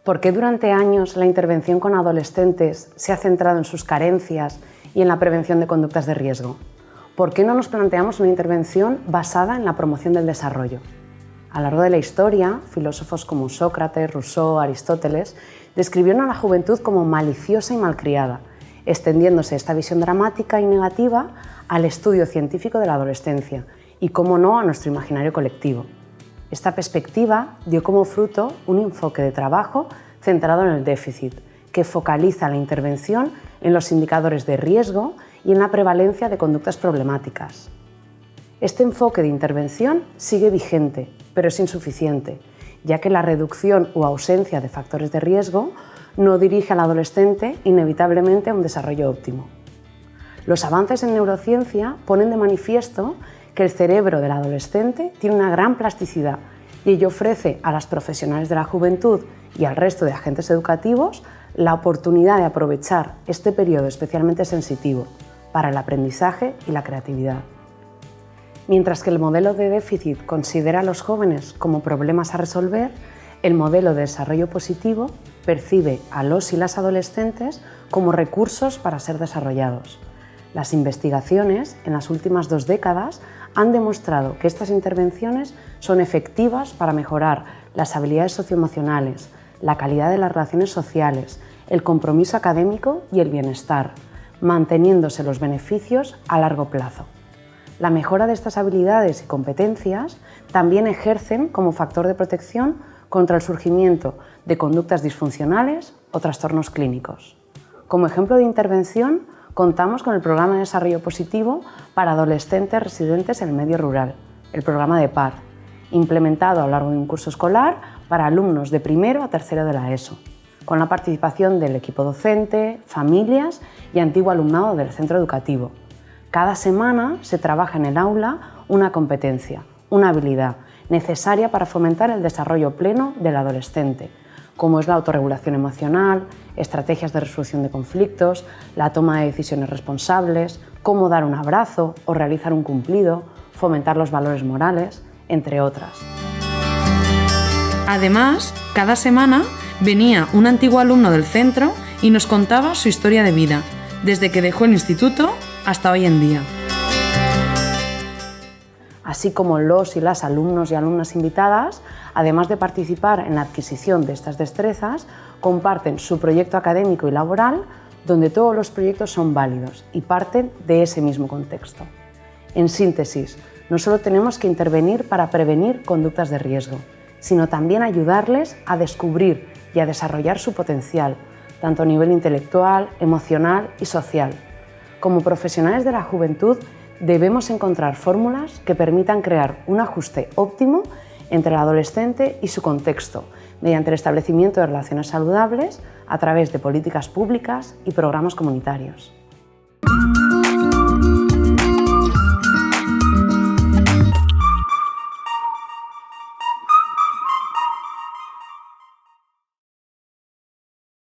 ¿Por qué durante años la intervención con adolescentes se ha centrado en sus carencias y en la prevención de conductas de riesgo? ¿Por qué no nos planteamos una intervención basada en la promoción del desarrollo? A lo largo de la historia, filósofos como Sócrates, Rousseau, Aristóteles describieron a la juventud como maliciosa y malcriada, extendiéndose esta visión dramática y negativa al estudio científico de la adolescencia y, cómo no, a nuestro imaginario colectivo. Esta perspectiva dio como fruto un enfoque de trabajo centrado en el déficit, que focaliza la intervención en los indicadores de riesgo y en la prevalencia de conductas problemáticas. Este enfoque de intervención sigue vigente, pero es insuficiente, ya que la reducción o ausencia de factores de riesgo no dirige al adolescente inevitablemente a un desarrollo óptimo. Los avances en neurociencia ponen de manifiesto que el cerebro del adolescente tiene una gran plasticidad y ello ofrece a las profesionales de la juventud y al resto de agentes educativos la oportunidad de aprovechar este periodo especialmente sensitivo para el aprendizaje y la creatividad. Mientras que el modelo de déficit considera a los jóvenes como problemas a resolver, el modelo de desarrollo positivo percibe a los y las adolescentes como recursos para ser desarrollados. Las investigaciones en las últimas 2 décadas han demostrado que estas intervenciones son efectivas para mejorar las habilidades socioemocionales, la calidad de las relaciones sociales, el compromiso académico y el bienestar, manteniéndose los beneficios a largo plazo. La mejora de estas habilidades y competencias también ejercen como factor de protección contra el surgimiento de conductas disfuncionales o trastornos clínicos. Como ejemplo de intervención, contamos con el Programa de Desarrollo Positivo para adolescentes residentes en el medio rural, el programa de PAR, implementado a lo largo de un curso escolar para alumnos de primero a tercero de la ESO, con la participación del equipo docente, familias y antiguo alumnado del centro educativo. Cada semana se trabaja en el aula una competencia, una habilidad necesaria para fomentar el desarrollo pleno del adolescente, como es la autorregulación emocional, estrategias de resolución de conflictos, la toma de decisiones responsables, cómo dar un abrazo o realizar un cumplido, fomentar los valores morales, entre otras. Además, cada semana venía un antiguo alumno del centro y nos contaba su historia de vida, desde que dejó el instituto hasta hoy en día. Así como los y las alumnos y alumnas invitadas, además de participar en la adquisición de estas destrezas, comparten su proyecto académico y laboral, donde todos los proyectos son válidos y parten de ese mismo contexto. En síntesis, no solo tenemos que intervenir para prevenir conductas de riesgo, sino también ayudarles a descubrir y a desarrollar su potencial, tanto a nivel intelectual, emocional y social. Como profesionales de la juventud, debemos encontrar fórmulas que permitan crear un ajuste óptimo entre el adolescente y su contexto, mediante el establecimiento de relaciones saludables a través de políticas públicas y programas comunitarios.